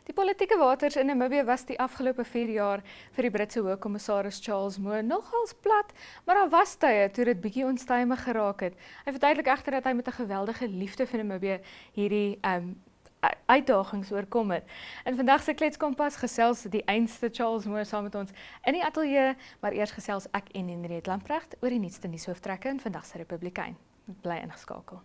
Die politieke waters in Namibië was die afgelope 4 jaar vir die Britse Hoogkommissaris Charles Moore nogals plat, maar daar was tye toe dit bietjie onstuimig geraak het. Hy verduidelik egter dat hy met 'n geweldige liefde vir Namibië hierdie uitdagings oorkom het. In vandag se kletskompas gesels die einste Charles Moore saam met ons in die ateljee, maar eers gesels ek en Henriet Lamprecht oor die nuutste nuushooftrekke in vandag se Republikein. Bly ingeskakel.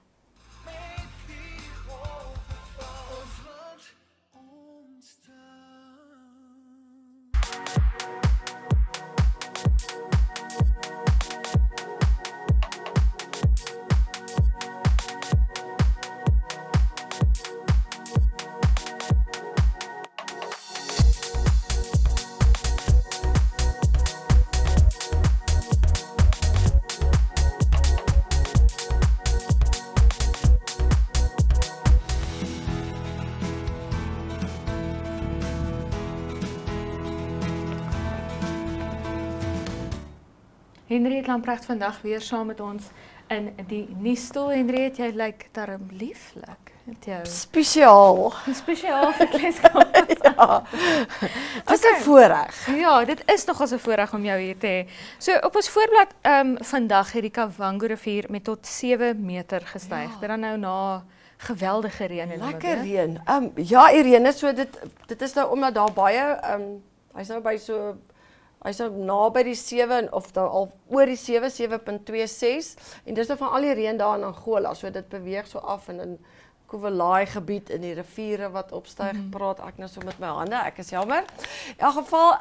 Henriet Lamprecht vandag weer saam met ons in die nuusstoel. Henriet, jy lyk darm lieflik. Het jou Spesiaal. spesiaal vir kletskompas. Ja. Dit is 'n voorreg. Ja, dit is nogals 'n voorreg om jou hier te hê. So op ons voorblad vandag het die Kavango rivier met tot 7 meter gestyg. Ja. Dit dan nou na geweldige reën in Lekker Namibië. reën. Ja, Irene, so dit is nou omdat daar baie hy's nou by so hy's nou naby die 7 of dan al oor die 7.26 en dis nou van al die reën daar in Angola. So dit beweeg so af in Kuwalaai gebied in die riviere wat opstyg. Praat ek nou so met my hande. Ek is jammer. In elk geval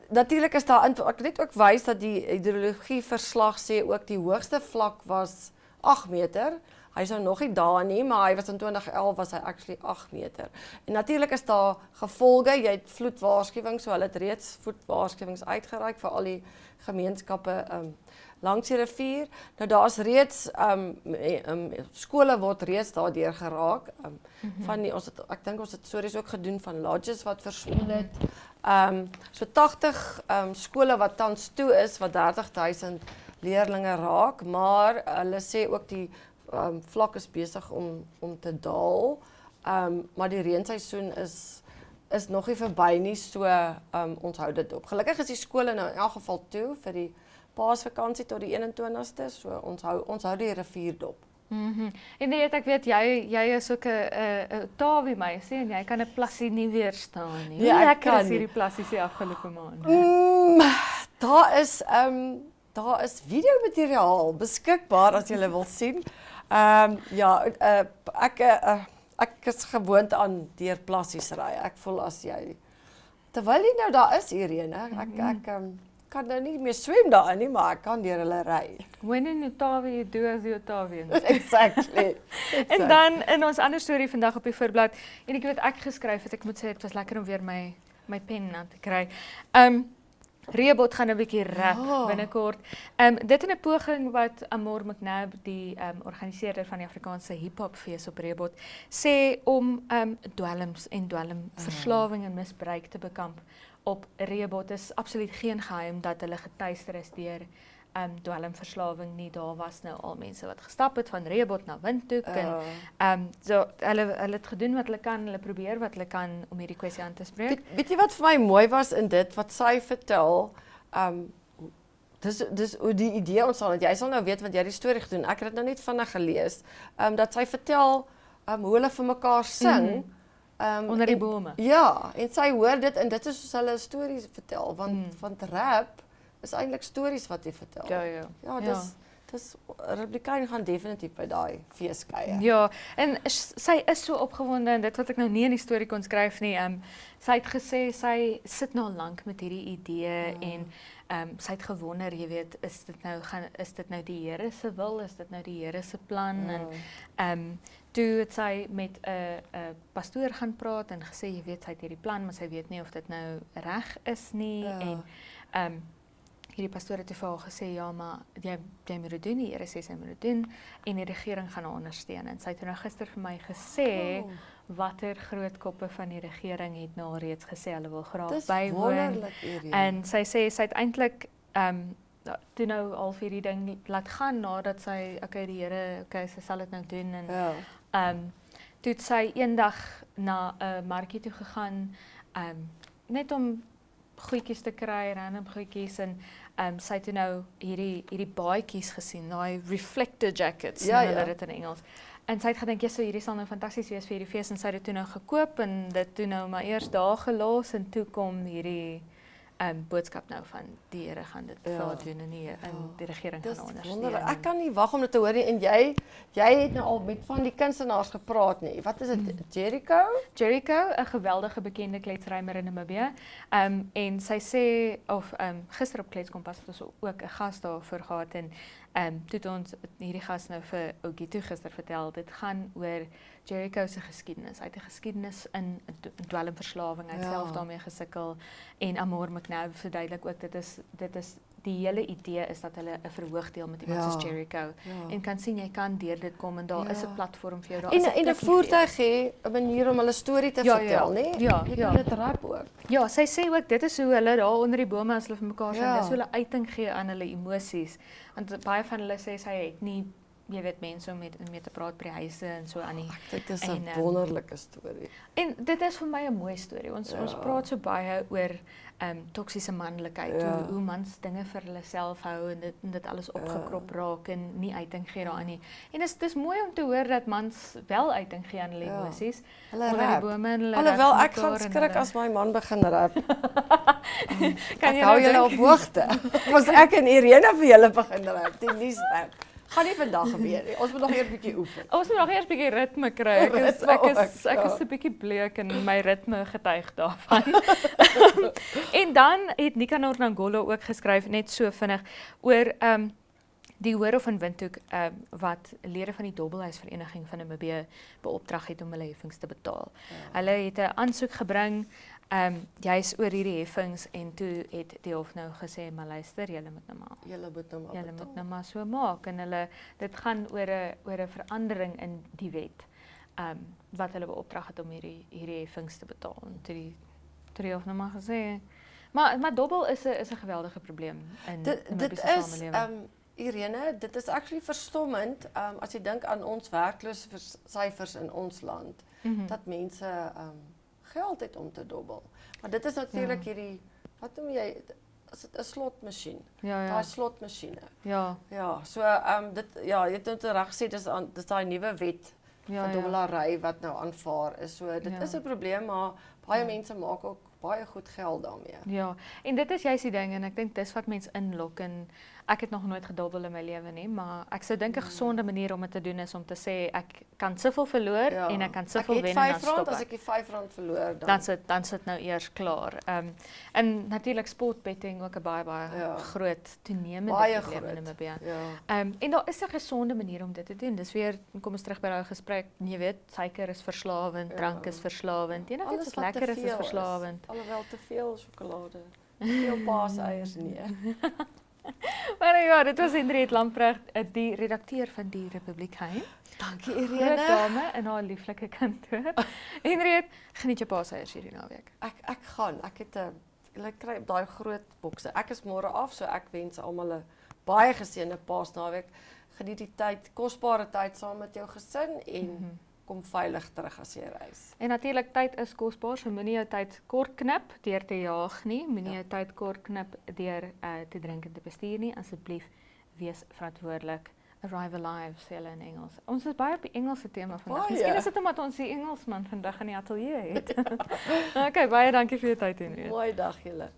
natuurlik is daar ek net ook wys dat die hidrologie verslag sê ook die hoogste vlak was 8 meter. Hy is nou nog nie daar nie, maar hy was in 2011 was hy actually 8 meter. En natuurlik is daar gevolge, jy het vloedwaarskuwings, so hulle het reeds vloedwaarskuwings uitgereik vir al die gemeenskappe langs die rivier. Nou daar's reeds skole word reeds daardeur geraak. Van die ek dink ons het stories ook gedoen van lodges wat verspoel het. So 80 skole wat tans toe is wat 30,000 leerlinge raak, maar hulle sê ook die vlak is besig om te daal, maar die reenseisoen is nog nie verby nie, so ons hou dit op. Gelukkig is die skole nou in elk geval toe vir die Paasvakansie tot die 21ste, so ons hou die rivier dop. En ek weet jy is ook 'n Tawie meisie en jy kan 'n plassie nie weerstaan nie. Ja, Hoe ek lekker kan is hierdie nie. plassies die afgelope maande? Daar is videomateriaal beskikbaar as jy wil sien. Ek is gewoond aan deur plassies ry. Ek voel as jy terwyl jy nou daar is Irene, ek kan nou nie meer swem daarin nie, maar ek kan deur hulle ry. When in Otawie, you do as you Otavians. Exactly. En dan in ons ander storie vandag op die voorblad, en ek weet ek geskryf het, ek moet sê dit was lekker om weer my pen aan te kry. Reebot gaan 'n bietjie rap binnekort. Dit in 'n poging wat Amor McNabb, die organiseerder van die Afrikaanse hiphopfees op Reebot, sê om dwelms en dwelmverslawing en misbruik te bekamp op Reebot. Is absoluut geen geheim dat hulle getuister is deur dwelmverslawing nie. Daar was nou al mense wat gestap het van Reebot na Windhoek en so hulle het gedoen wat hulle kan, hulle probeer wat hulle kan om hierdie kwessie aan te spreek. Weet jy wat vir my mooi was in dit wat sy vertel? Dis hoe die idee ontstaan het. Jy sal nou weet wat jy die storie gedoen. Ek het dit nou net vinnig gelees. Dat sy vertel hoe hulle vir mekaar sing. Onder die bome. Ja, en sy hoor dit en dit is soos hulle stories vertel, want rap is eintlik stories wat jy vertel. Ja, dis Republikein gaan definitief by daai fees kuier. Ja, en sy is so opgewonde en dit wat ek nou nie in die storie kon skryf nie. Sy het gesê sy sit nou lank met hierdie idee en sy het gewonder, jy weet, is dit nou die Here se wil, is dit nou die Here se plan en toe het sy met 'n pastoor gaan praat en gesê, jy weet, sy het hierdie plan, maar sy weet nie of dit nou reg is nie en hierdie pastoor het vir haar gesê, ja, maar jy moet dit doen, die Here sê sy moet dit doen en die regering gaan haar ondersteun. En sy het nou gister vir my gesê watter groot koppe van die regering het nou reeds gesê hulle wil graag bywoon. En sy sê sy het eintlik toe nou al vir die ding laat gaan nadat sy die Here sy sal dit nou doen en toe het sy eendag na 'n markie toe gegaan, net om goedjies te kry, random goedjies en sy het toe nou hierdie baadjies gesien, daai reflector jackets, Ja, noem hulle ja. dit in Engels. En sy het gedink, ja, so hierdie sal nou fantasties wees vir hierdie fees en sy het dit toe nou gekoop en dit toe nou maar eers daar gelos en toe kom hierdie boodskap nou van die Here gaan dit vir haar doen en die regering gaan ondersteun. Wonderlik. Ek kan nie wag om dit te hoor nie en jy het nou al met van die kunstenaars gepraat nie. Wat is dit? Jericho? Jericho, 'n geweldige bekende kletsrymer in Namibië. En sy sê of gister op Kletskompas het ons ook 'n gas daarvoor gehad en toe het ons hierdie gas nou vir Ogitu gister vertel. Dit gaan oor Jericho se geskiedenis. Hy het 'n geskiedenis in dwelmverslawing, hy het self daarmee gesukkel en Amor McNabb verduidelik ook dit is die hele idee is dat hulle 'n verhoogdeel met iemand soos Jericho en kan sien jy kan deur dit kom en daar is 'n platform vir jou, daar is 'n En 'n voertuig hê, 'n manier om hulle storie te vertel, nê? Ja, Jy kan dit rap ook. Ja, sy sê ook dit is hoe hulle daar onder die bome as hulle vir mekaar sien, dis hoe hulle uiting gee aan hulle emosies. Want baie van hulle sê sy het nie jy weet mense om mee te praat by die huise en so aan nie. Dit is 'n wonderlike storie. En dit is vir my 'n mooi storie. Ons praat so baie oor toksiese manlikheid, hoe mans dinge vir hulle self hou en dit alles opgekrop raak en nie uiting gee daaraan nie. En dis mooi om te hoor dat mans wel uiting gee aan hulle emosies. Hulle onder die rap. bome en hulle Alhoewel rap ek gaan mekaar en skrik hulle- as my man begin rap. Kan Ek jy hou nou julle op dink? hoogte. Ons ek en Irene vir julle begin rap, die nuus rap. Gaan nie vandag gebeur nie. Ons moet nog eers 'n bietjie oefen. Ons moet nog eers 'n bietjie ritme kry. Ek is 'n bietjie bleek en my ritme getuig daarvan. En dan het Nicanor Nangolo ook geskryf net so vinnig oor die Hoorhof in Windhoek wat lede van die Dobbelhuisvereniging van Namibië beopdrag het om hulle heffings te betaal. Hulle het 'n aansoek gebring juis oor hierdie heffings en toe het die hof nou gesê, maar luister, julle moet nou maar julle moet nou maar so maak en dit gaan oor 'n verandering in die wet wat hulle beopdrag het om hierdie heffings te betaal. En toe die hof nou maar gesê, maar dobbel is 'n geweldige probleem in die Namibiese samelewing. Irene, dit is actually verstommend as jy dink aan ons werkloosheidsyfers in ons land, dat mense geld het om te dobbel. Maar dit is natuurlik hierdie, wat noem jy, is dit 'n slotmasjien? Daai slotmasjiene. Ja. Ja, so jy het nou reg gesê dis daai nuwe wet van dobbelary wat nou aanvaar is. So dit is 'n probleem, maar baie mense maak ook baie goed geld daarmee. Ja, en dit is juist die ding en ek dink dis wat mense inlok en ek het nog nooit gedobbel in my lewe nie, maar ek sou dink 'n gesonde manier om dit te doen is om te sê ek kan soveel verloor en ek kan soveel wen en dan stop as ek die R5 verloor dan sit nou eers klaar. En natuurlik sportbetting ook 'n baie groot toenemende probleem in Namibië. En daar is 'n gesonde manier om dit te doen. Dis weer kom ons terug by daai gesprek, jy weet, suiker is verslawend, drank is verslawend. Enigiets wat lekker is verslawend. Alhoewel te veel sjokolade, te veel paaseiers nie. Maar ja, dit was Henriet Lamprecht, die redakteur van die Republiek Geheim. Dankie Groot Irene. dame in haar lieflike kantoor. Henriet, geniet jou paaseiers hierdie naweek. Ek gaan, ek kry daai groot bokse. Ek is môre af, so ek wens almal 'n baie geseënde Paasnaweek. Geniet die tyd, kosbare tyd saam met jou gesin en kom veilig terug as jy reis. En natuurlik tyd is kosbaar, so moenie jou tyd kort knip deur te jaag nie, moenie jou tyd kort knip deur te drink en te bestuur nie. Asseblief wees verantwoordelik. Arrive alive, sê hulle in Engels. Ons is baie op die Engelse tema vandag. Miskien is dit omdat ons die Engelsman vandag in die ateljee het. Okay, baie dankie vir jou tyd, Henriet. Mooi dag julle.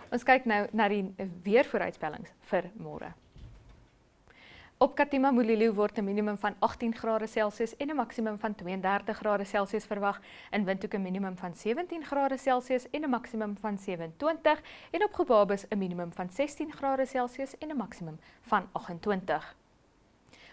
Ons kyk nou na die weervooruitspellings vir môre. Op Katima Mulilo word 'n minimum van 18 grade Celsius en 'n maksimum van 32 grade Celsius verwag. In Windhoek 'n minimum van 17 grade Celsius en 'n maksimum van 27 en op Gobabis 'n minimum van 16 grade Celsius en 'n maksimum van 28.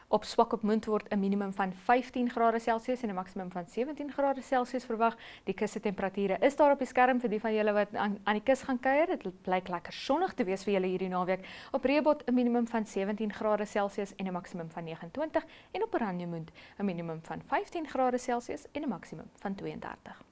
Op Swakopmund word 'n minimum van 15 grade Celsius en 'n maksimum van 17 grade Celsius verwag. Die kuste temperature is daar op die skerm vir die van julle wat aan die kus gaan kuier. Dit blyk lekker sonnig te wees vir julle hierdie naweek. Op Reebot 'n minimum van 17 grade Celsius en 'n maksimum van 29 en op Oranjemund 'n minimum van 15 grade Celsius en 'n maksimum van 32.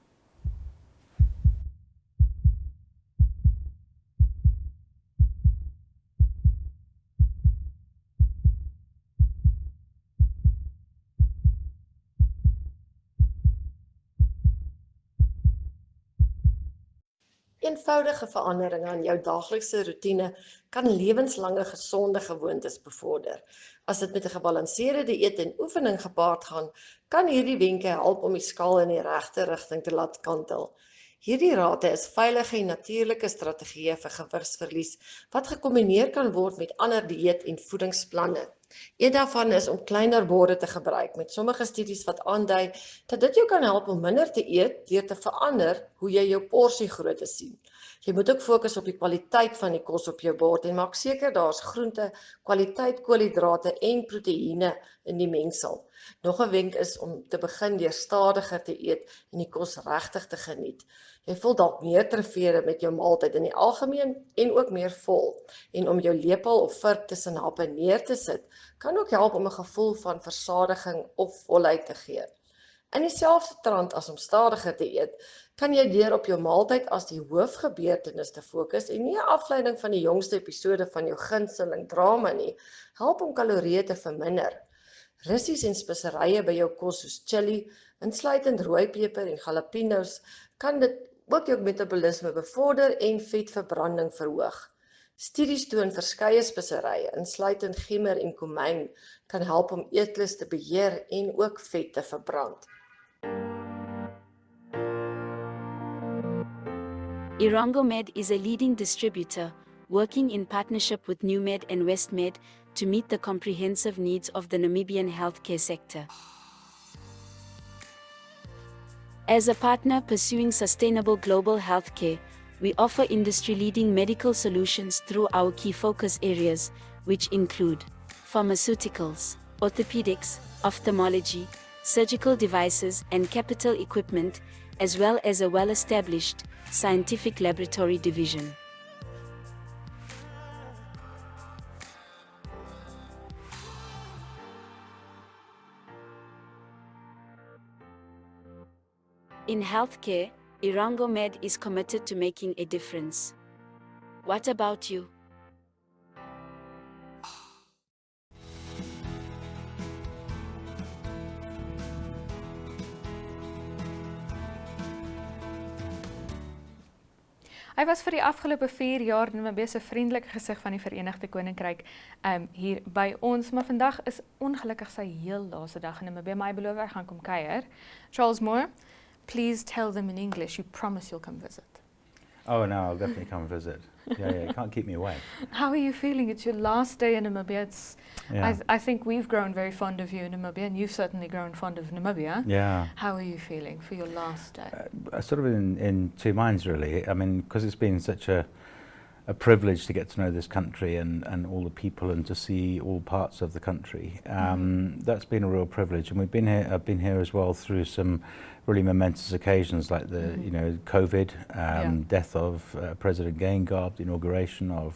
Eenvoudige veranderinge aan jou daaglikse roetine kan lewenslange gesonde gewoontes bevorder. As dit met 'n gebalanseerde dieet en oefening gepaard gaan, kan hierdie wenke help om die skaal in die regte rigting te laat kantel. Hierdie rate is veilige en natuurlike strategieë vir gewigsverlies wat gekombineer kan word met ander dieet- en voedingsplanne. Een daarvan is om kleiner borde te gebruik, met sommige studies wat aandui dat dit jou kan help om minder te eet deur te verander hoe jy jou porsiegrootte sien. Jy moet ook fokus op die kwaliteit van die kos op jou bord en maak seker daar's groente, kwaliteit koolhidrate en proteïene in die mengsel. Nog 'n wenk is om te begin deur stadiger te eet en die kos regtig te geniet. Jy voel dalk meer tevrede met jou maaltyd in die algemeen en ook meer vol. En om jou lepel of vork tussen happe neer te sit, kan ook help om 'n gevoel van versadiging of volheid te gee. In dieselfde trant as om stadiger te eet, kan jy deur op jou maaltyd as die hoofgebeurtenis te fokus en nie 'n afleiding van die jongste episode van jou gunsteling drama nie, help om kalorieë te verminder. Russies en speserye by jou kos soos chili, insluitend rooipeper en jalapenos, kan dit ook jou metabolisme bevorder en vetverbranding verhoog. Studies toon verskeie speserye, insluitend gemmer en komyn, kan help om eetlus te beheer en ook vet te verbrand. Irongomed is a leading distributor, working in partnership with NewMed and WestMed to meet the comprehensive needs of the Namibian healthcare sector. As a partner pursuing sustainable global healthcare, we offer industry-leading medical solutions through our key focus areas, which include pharmaceuticals, orthopedics, ophthalmology, surgical devices, and capital equipment, as well as a well-established scientific laboratory division. In healthcare, Irongomed is committed to making a difference. What about you? Hy was vir die afgelope 4 jaar Namibië se vriendelike gesig van die Verenigde Koninkryk hier by ons, maar vandag is ongelukkig sy heel laaste dag in Namibië, maar hy beloof hy gaan kom kuier. Charles Moore, please tell them in English, you promise you'll come visit. Oh no, I'll definitely come visit. Yeah, you can't keep me away. How are you feeling? It's your last day in Namibia. Yeah. I think we've grown very fond of you in Namibia, and you've certainly grown fond of Namibia. Yeah. How are you feeling for your last day? Sort of in two minds really. I mean, because it's been such a privilege to get to know this country and all the people and to see all parts of the country. That's been a real privilege, and I've been here as well through some really momentous occasions like the COVID, death of President Geingob, the inauguration of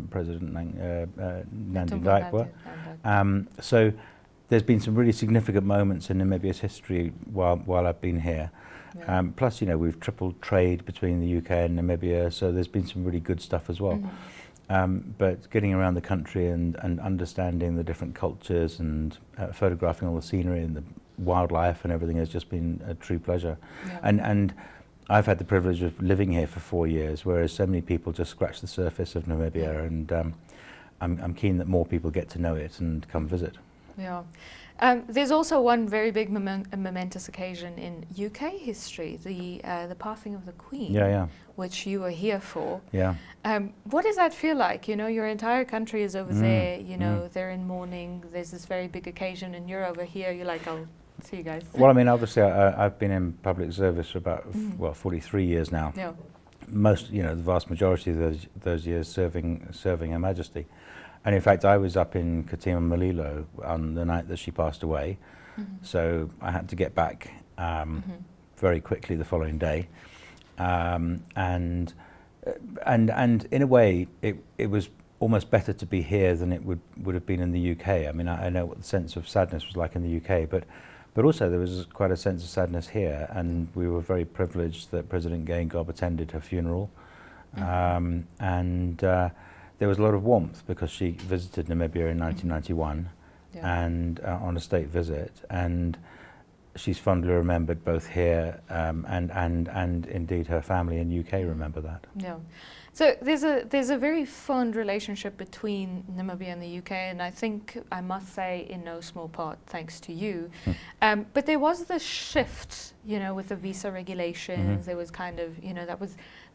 President Nandi Ndaitwah. So there's been some really significant moments in Namibia's history while I've been here. Yeah. Plus, we've tripled trade between the UK and Namibia, so there's been some really good stuff as well. But getting around the country and understanding the different cultures and photographing all the scenery and the wildlife and everything has just been a true pleasure. Yeah. And I've had the privilege of living here for 4 years, whereas so many people just scratch the surface of Namibia, and I'm keen that more people get to know it and come visit. Yeah. There's also one very big momentous occasion in UK history, the passing of the Queen, Yeah. which you were here for. Yeah. What does that feel like? You know, your entire country is over there, you know, they're in mourning, there's this very big occasion, and you're over here, you're like, I'll see you guys. Well, I mean, obviously, I've been in public service for about, 43 years now. Yeah. Most, the vast majority of those years serving Her Majesty. And in fact, I was up in Katima Mulilo on the night that she passed away. So I had to get back very quickly the following day. And in a way, it was almost better to be here than it would have been in the UK. I mean, I know what the sense of sadness was like in the UK, but also there was quite a sense of sadness here, and we were very privileged that President Geingob attended her funeral. There was a lot of warmth because she visited Namibia in 1991 and on a state visit, and she's fondly remembered both here and indeed her family in UK remember that. Yeah. So there's a very fond relationship between Namibia and the UK, and I think I must say in no small part thanks to you. But there was this shift, with the visa regulations. There was kind of,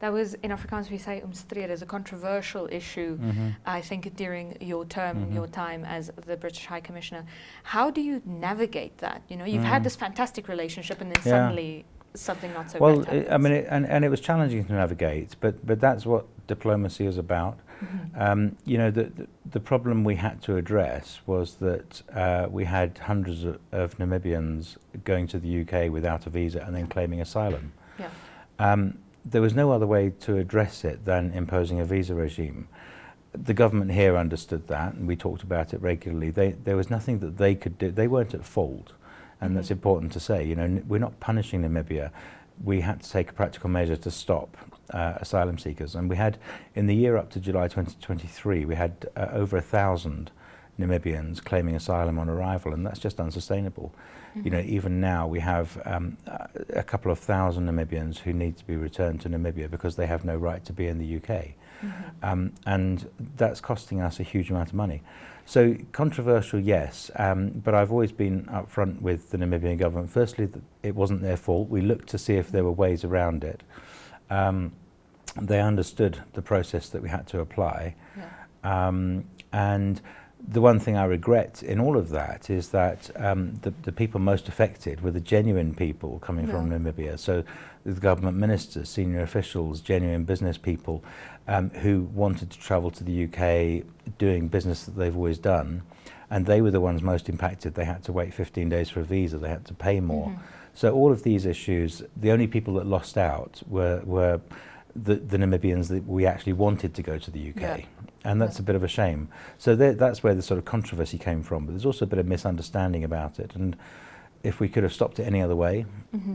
that was in Afrikaans we say omstrede, as a controversial issue. I think during your term, your time as the British High Commissioner. How do you navigate that? You've had this fantastic relationship, and then suddenly something not so well, great happens. I mean, and it was challenging to navigate, but that's what diplomacy is about. The problem we had to address was that we had hundreds of Namibians going to the UK without a visa and then claiming asylum. There was no other way to address it than imposing a visa regime. The government here understood that, and we talked about it regularly. There was nothing that they could do. They weren't at fault. And that's important to say. We're not punishing Namibia. We had to take a practical measure to stop asylum seekers. And we had, in the year up to July 2023, we had over 1,000 Namibians claiming asylum on arrival, and that's just unsustainable. Even now we have a couple of thousand Namibians who need to be returned to Namibia because they have no right to be in the UK. And that's costing us a huge amount of money. So controversial, yes, but I've always been upfront with the Namibian government. Firstly, that it wasn't their fault. We looked to see if there were ways around it. They understood the process that we had to apply. And the one thing I regret in all of that is that the people most affected were the genuine people coming from Namibia. So the government ministers, senior officials, genuine business people who wanted to travel to the UK doing business that they've always done. And they were the ones most impacted. They had to wait 15 days for a visa. They had to pay more. So all of these issues, the only people that lost out were the Namibians that we actually wanted to go to the UK. And that's a bit of a shame. So that's where the sort of controversy came from. But there's also a bit of misunderstanding about it. And if we could have stopped it any other way,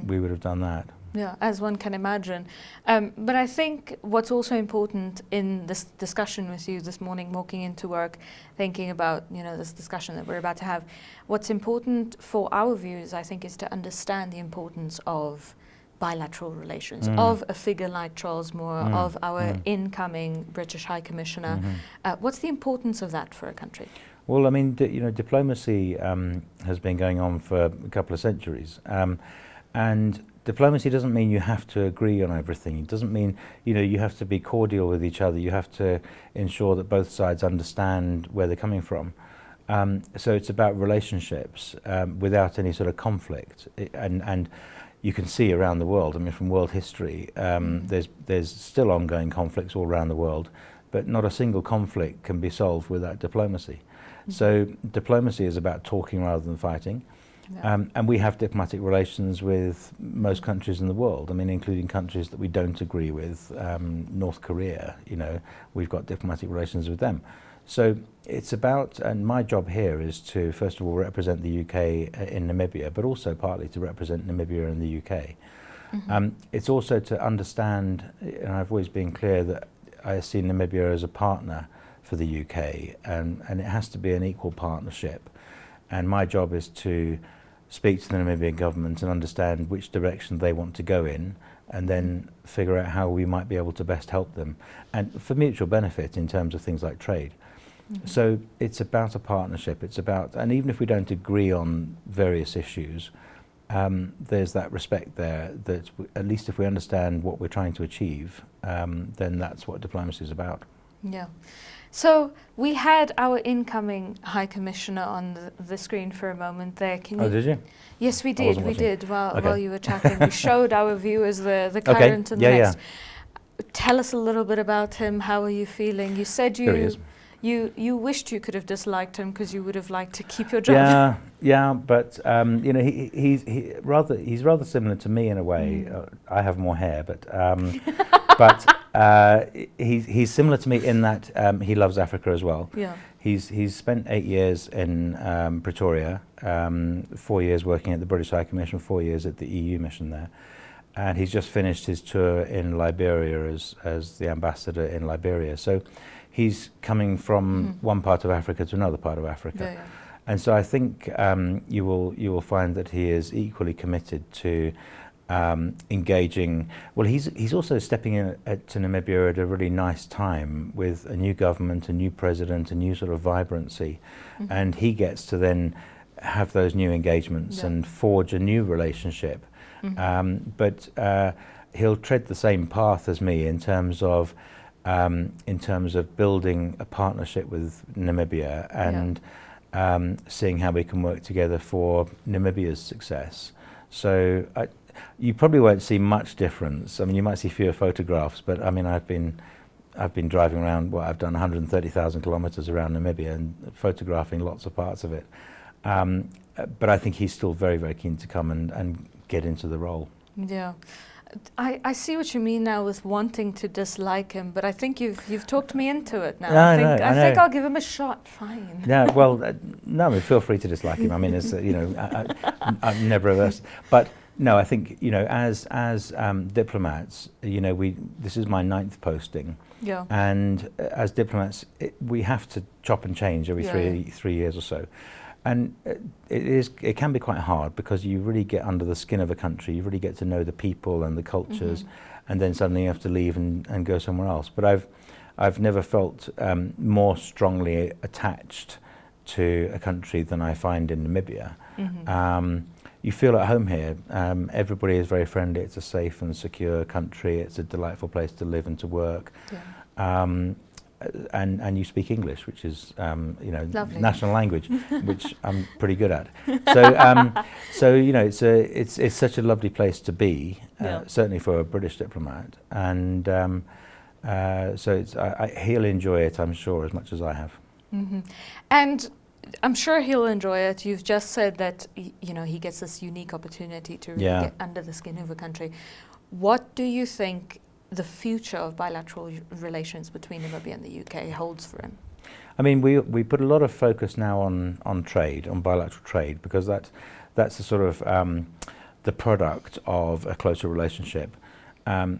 we would have done that. Yeah, as one can imagine. But I think what's also important in this discussion with you this morning, walking into work, thinking about, this discussion that we're about to have, what's important for our viewers, I think, is to understand the importance of bilateral relations, of a figure like Charles Moore, of our incoming British High Commissioner. What's the importance of that for a country? Well, I mean, diplomacy has been going on for a couple of centuries. And diplomacy doesn't mean you have to agree on everything. It doesn't mean, you have to be cordial with each other. You have to ensure that both sides understand where they're coming from. So it's about relationships without any sort of conflict. And you can see around the world, I mean, from world history, there's still ongoing conflicts all around the world, but not a single conflict can be solved without diplomacy. So diplomacy is about talking rather than fighting. And we have diplomatic relations with most countries in the world, I mean, including countries that we don't agree with. North Korea, we've got diplomatic relations with them. So it's about, and my job here is to, first of all, represent the UK in Namibia, but also partly to represent Namibia in the UK. It's also to understand, and I've always been clear that I see Namibia as a partner for the UK, and it has to be an equal partnership. And my job is to speak to the Namibian government and understand which direction they want to go in, and then figure out how we might be able to best help them, and for mutual benefit in terms of things like trade. So it's about a partnership. It's about, and even if we don't agree on various issues, there's that respect there that at least if we understand what we're trying to achieve, then that's what diplomacy is about. Yeah. So we had our incoming High Commissioner on the screen for a moment there. Can Oh, did you? Yes, we I did. wasn't We watching. did while Okay. you were chatting. We showed our viewers the Okay. current and the Yeah, next. Tell us a little bit about him. How are you feeling? You said Here he is. you wished you could have disliked him because you would have liked to keep your job. Yeah, but you know, he's rather similar to me in a way. I have more hair, but he's similar to me in that he loves Africa as well. Yeah. He's spent 8 years in Pretoria, 4 years working at the British High Commission, 4 years at the EU mission there, and he's just finished his tour in Liberia as the ambassador in Liberia. So he's coming from one part of Africa to another part of Africa. Yeah, yeah. And so I think you will find that he is equally committed to engaging. Well, he's also stepping in to Namibia at a really nice time with a new government, a new president, a new sort of vibrancy, and he gets to then have those new engagements and forge a new relationship. But he'll tread the same path as me in terms of building a partnership with Namibia and seeing how we can work together for Namibia's success. So you probably won't see much difference. I mean, you might see fewer photographs, but I mean, I've been driving around. Well, I've done 130,000 kilometers around Namibia and photographing lots of parts of it. But I think he's still very, very keen to come and get into the role. Yeah. I see what you mean now with wanting to dislike him, but I think you've talked me into it now. No, I I think know. I'll give him a shot. Fine. Yeah, well, no, I mean, feel free to dislike him. I mean, it's you know, I'm never averse. But no, I think you know, as diplomats, you know, this is my 9th posting. Yeah. And as diplomats, we have to chop and change every three years or so. And it can be quite hard because you really get under the skin of a country, you really get to know the people and the cultures, and then suddenly you have to leave and go somewhere else. But I've never felt more strongly attached to a country than I find in Namibia. You feel at home here. Everybody is very friendly. It's a safe and secure country. It's a delightful place to live and to work. Yeah. And you speak English, which is you know, Lovely. national language, which I'm pretty good at. So so you know, it's such a lovely place to be, certainly for a British diplomat, and so he'll enjoy it, I'm sure, as much as I have. And I'm sure he'll enjoy it. You've just said that you know, he gets this unique opportunity to really get under the skin of a country. What do you think the future of bilateral relations between Namibia and the UK holds for him? I mean, we put a lot of focus now on trade, on bilateral trade, because that's the sort of the product of a closer relationship, and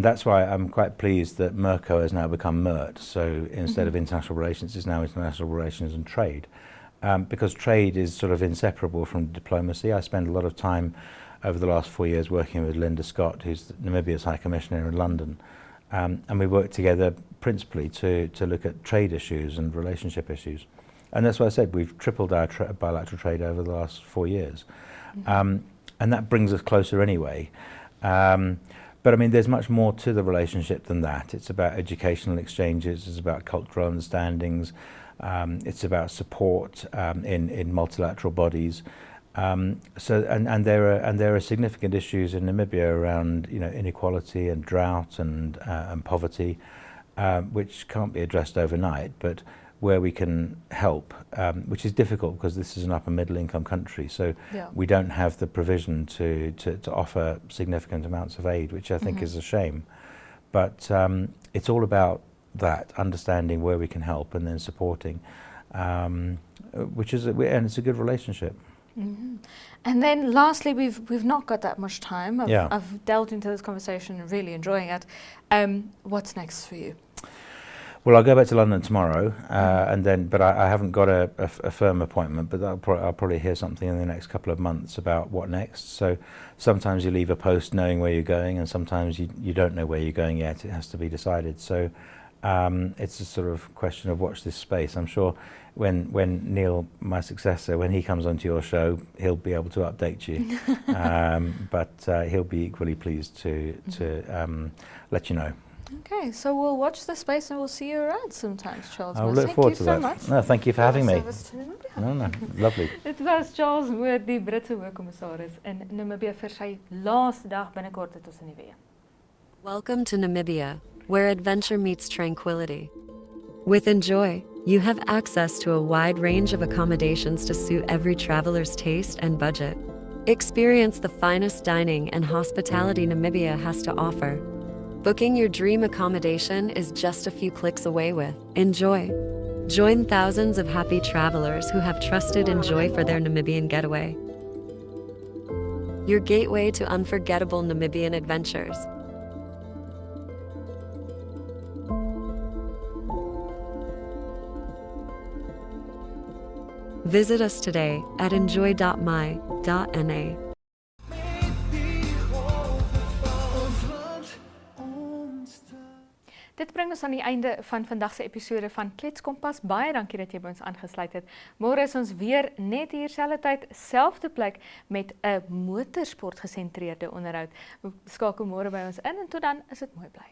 that's why I'm quite pleased that MIRCO has now become MIRT. So instead of international relations, it's now international relations and trade, because trade is sort of inseparable from diplomacy. I spend a lot of time over the last 4 years working with Linda Scott, who's Namibia's High Commissioner in London. And we work together principally to look at trade issues and relationship issues. And that's why I said we've tripled our bilateral trade over the last 4 years. And that brings us closer anyway. But I mean, there's much more to the relationship than that. It's about educational exchanges, it's about cultural understandings, it's about support in multilateral bodies. So there are significant issues in Namibia around, you know, inequality and drought and poverty, which can't be addressed overnight, but where we can help, which is difficult because this is an upper middle income country, so we don't have the provision to offer significant amounts of aid, which I think is a shame. But it's all about that, understanding where we can help and then supporting, and it's a good relationship. And then lastly, we've not got that much time. Yeah. I've delved into this conversation and really enjoying it. What's next for you? Well, I'll go back to London tomorrow, and then, but I haven't got a firm appointment, but I'll probably hear something in the next couple of months about what next. So sometimes you leave a post knowing where you're going, and sometimes you don't know where you're going yet. It has to be decided. So it's a sort of question of watch this space. I'm sure when Neil, my successor, when he comes onto your show, he'll be able to update you. But he'll be equally pleased to let you know. Okay, so we'll watch the space and we'll see you around sometimes, Charles. I'll look forward to that. Much. No, thank you for having me. Service to Namibia. No, lovely. Dit was Charles Moore, die Britse hoofkommissaris in Namibië vir sy laaste dag binnekort het ons in die weer. Welcome to Namibia, where adventure meets tranquility. With Enjoy, you have access to a wide range of accommodations to suit every traveler's taste and budget. Experience the finest dining and hospitality Namibia has to offer. Booking your dream accommodation is just a few clicks away with Enjoy. Join thousands of happy travelers who have trusted Enjoy for their Namibian getaway. Your gateway to unforgettable Namibian adventures. Visit us today at enjoy.my.na. Dit bring ons aan die einde van vandag se episode van Kletskompas. Baie dankie dat jy by ons aangesluit het. Môre is ons weer net hier selfde tyd, selfde plek met 'n motorsport gesentreerde onderhoud. Skakel môre by ons in en tot dan is dit mooi bly.